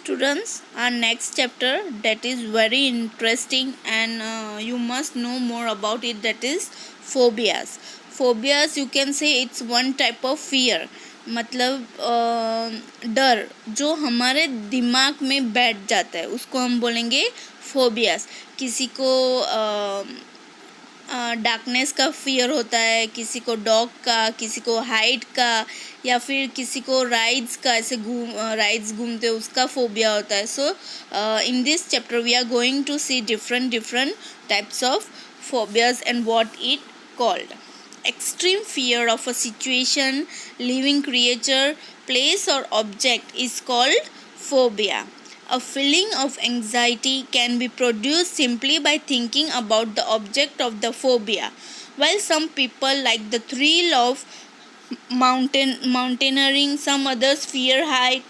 Students, our next chapter that is very interesting and you must know more about it, that is phobias. Phobias, you can say it's one type of fear. मतलब डर जो हमारे दिमाग में बैठ जाता है उसको हम बोलेंगे फोबियास. किसी को डार्कनेस का फियर होता है, किसी को डॉग का, किसी को हाइट का, या फिर किसी को राइड्स का, ऐसे राइड्स घूमते उसका फोबिया होता है. So in this chapter we are going to see different types of phobias and what it called. Extreme fear of a situation, living creature, place or object is called phobia. A feeling of anxiety can be produced simply by thinking about the object of the phobia. While some people like the thrill of mountaineering, some others fear height.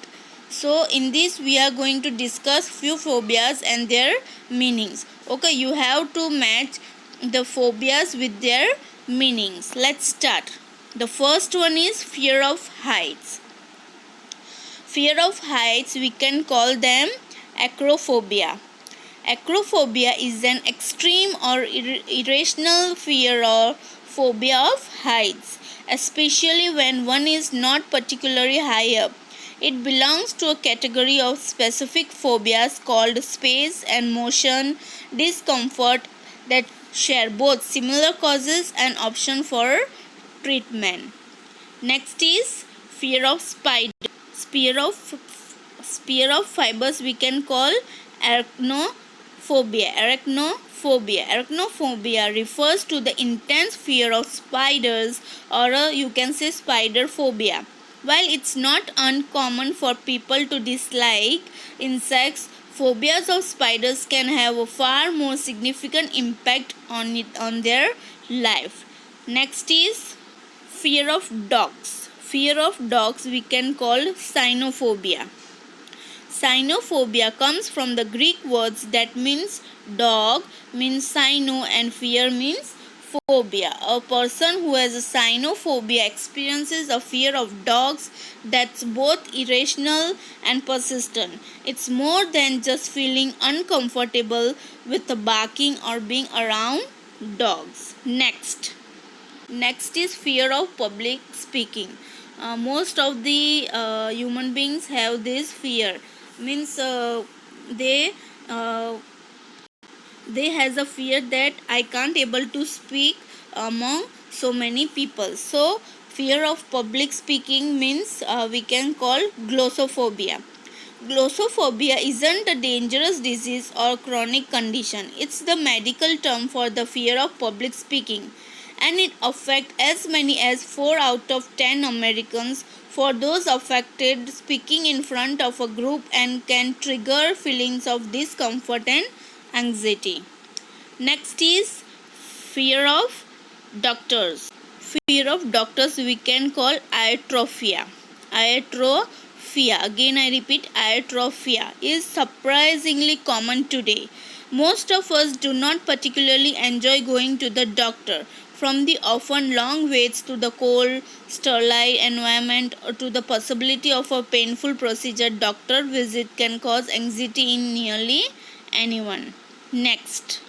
So in this we are going to discuss few phobias and their meanings. Okay, you have to match the phobias with their meanings. Let's start. The first one is fear of heights. Fear of heights, we can call them acrophobia. Acrophobia is an extreme or irrational fear or phobia of heights, especially when one is not particularly high up. It belongs to a category of specific phobias called space and motion discomfort that share both similar causes and option for treatment. Next is fear of spider. Spear of fibers we can call arachnophobia. Arachnophobia refers to the intense fear of spiders, or you can say spider phobia. While it's not uncommon for people to dislike insects, phobias of spiders can have a far more significant impact on their life. Next is fear of dogs. Fear of dogs we can call cynophobia. Cynophobia comes from the Greek words that means dog, means cyno, and fear means phobia. A person who has a cynophobia experiences a fear of dogs that's both irrational and persistent. It's more than just feeling uncomfortable with the barking or being around dogs. Next is fear of public speaking. Most of the human beings have this fear. Means they has a fear that I can't able to speak among so many people. So fear of public speaking means we can call glossophobia. Glossophobia isn't a dangerous disease or chronic condition. It's the medical term for the fear of public speaking, and it affects as many as 4 out of 10 Americans. For those affected, speaking in front of a group and can trigger feelings of discomfort and anxiety. Next is fear of doctors. Fear of doctors we can call iatrophia. Again I repeat, iatrophia is surprisingly common today. Most of us do not particularly enjoy going to the doctor. From the often long waits to the cold, sterile environment or to the possibility of a painful procedure, doctor visit can cause anxiety in nearly anyone. Next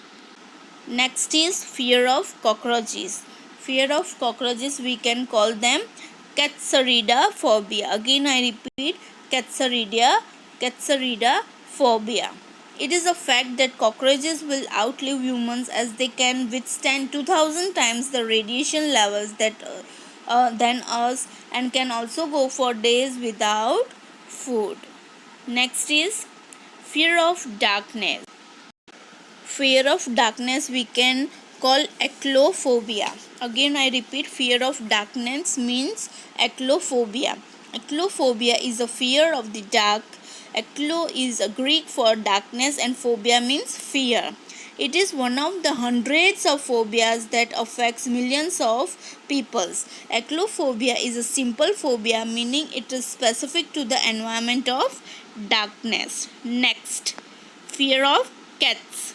is fear of cockroaches. Fear of cockroaches we can call them Katsarida phobia. Again I repeat, Katsarida phobia. It is a fact that cockroaches will outlive humans as they can withstand 2000 times the radiation levels than us, and can also go for days without food. Next is fear of darkness. Fear of darkness we can call aclophobia. Again I repeat, fear of darkness means aclophobia. Aclophobia is a fear of the dark. Aklo is a Greek for darkness and phobia means fear. It is one of the hundreds of phobias that affects millions of people. Aclophobia is a simple phobia, meaning it is specific to the environment of darkness. Next, fear of cats.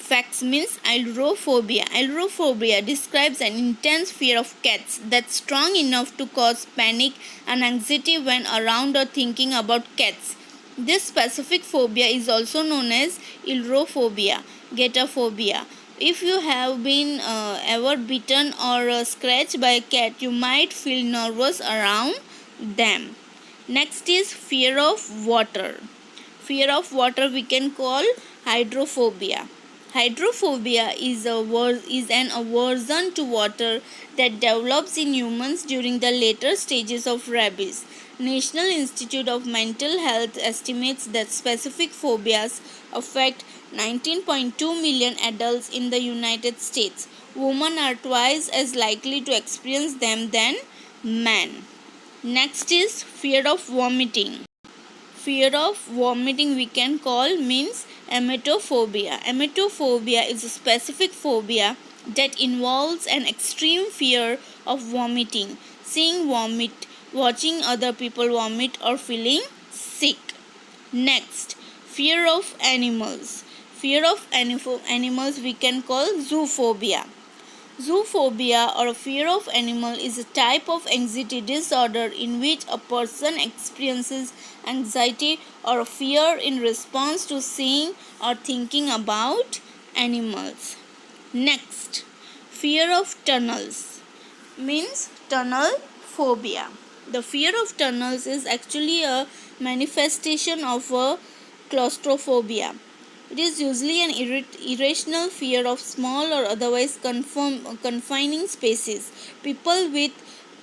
Facts means ailurophobia. Ailurophobia describes an intense fear of cats that's strong enough to cause panic and anxiety when around or thinking about cats. This specific phobia is also known as ailurophobia, getophobia. If you have been ever bitten or scratched by a cat, you might feel nervous around them. Next is fear of water. Fear of water we can call hydrophobia. Hydrophobia is an aversion to water that develops in humans during the later stages of rabies. National Institute of Mental Health estimates that specific phobias affect 19.2 million adults in the United States. Women are twice as likely to experience them than men. Next is fear of vomiting. Fear of vomiting we can call means emetophobia. Emetophobia is a specific phobia that involves an extreme fear of vomiting, seeing vomit, watching other people vomit, or feeling sick. Next, fear of animals. Fear of animals we can call zoophobia. Zoophobia or fear of animal is a type of anxiety disorder in which a person experiences anxiety or fear in response to seeing or thinking about animals. Next, fear of tunnels means tunnel phobia. The fear of tunnels is actually a manifestation of a claustrophobia. It is usually an irrational fear of small or otherwise confining spaces. People with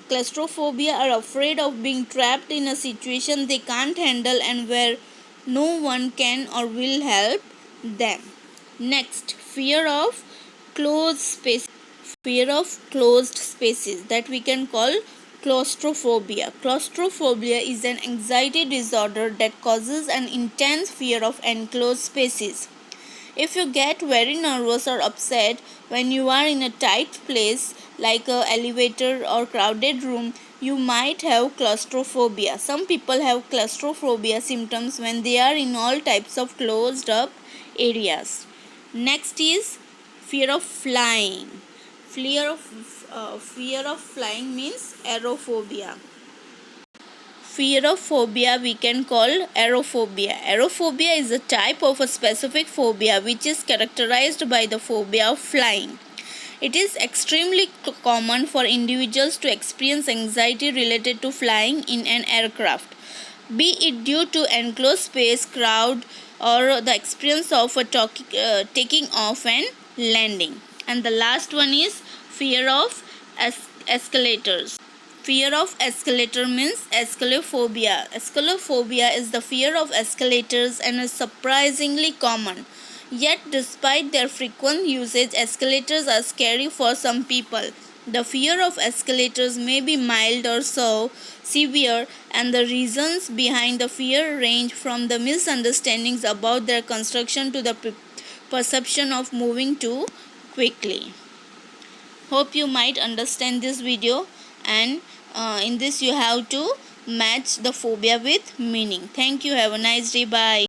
claustrophobia are afraid of being trapped in a situation they can't handle and where no one can or will help them. Next, fear of closed spaces. Fear of closed spaces that we can call claustrophobia. Claustrophobia is an anxiety disorder that causes an intense fear of enclosed spaces. If you get very nervous or upset when you are in a tight place like an elevator or crowded room, you might have claustrophobia. Some people have claustrophobia symptoms when they are in all types of closed up areas. Next is fear of flying. Fear of flying means aerophobia. Fear of phobia we can call aerophobia. Aerophobia is a type of a specific phobia which is characterized by the phobia of flying. It is extremely common for individuals to experience anxiety related to flying in an aircraft, be it due to enclosed space, crowd, or the experience of taking off and landing. And the last one is fear of escalators. Fear of escalator means escalophobia. Escalophobia is the fear of escalators and is surprisingly common. Yet, despite their frequent usage, escalators are scary for some people. The fear of escalators may be mild or so severe, and the reasons behind the fear range from the misunderstandings about their construction to the perception of moving too quickly. Hope you might understand this video, and in this you have to match the phobia with meaning. Thank you. Have a nice day. Bye.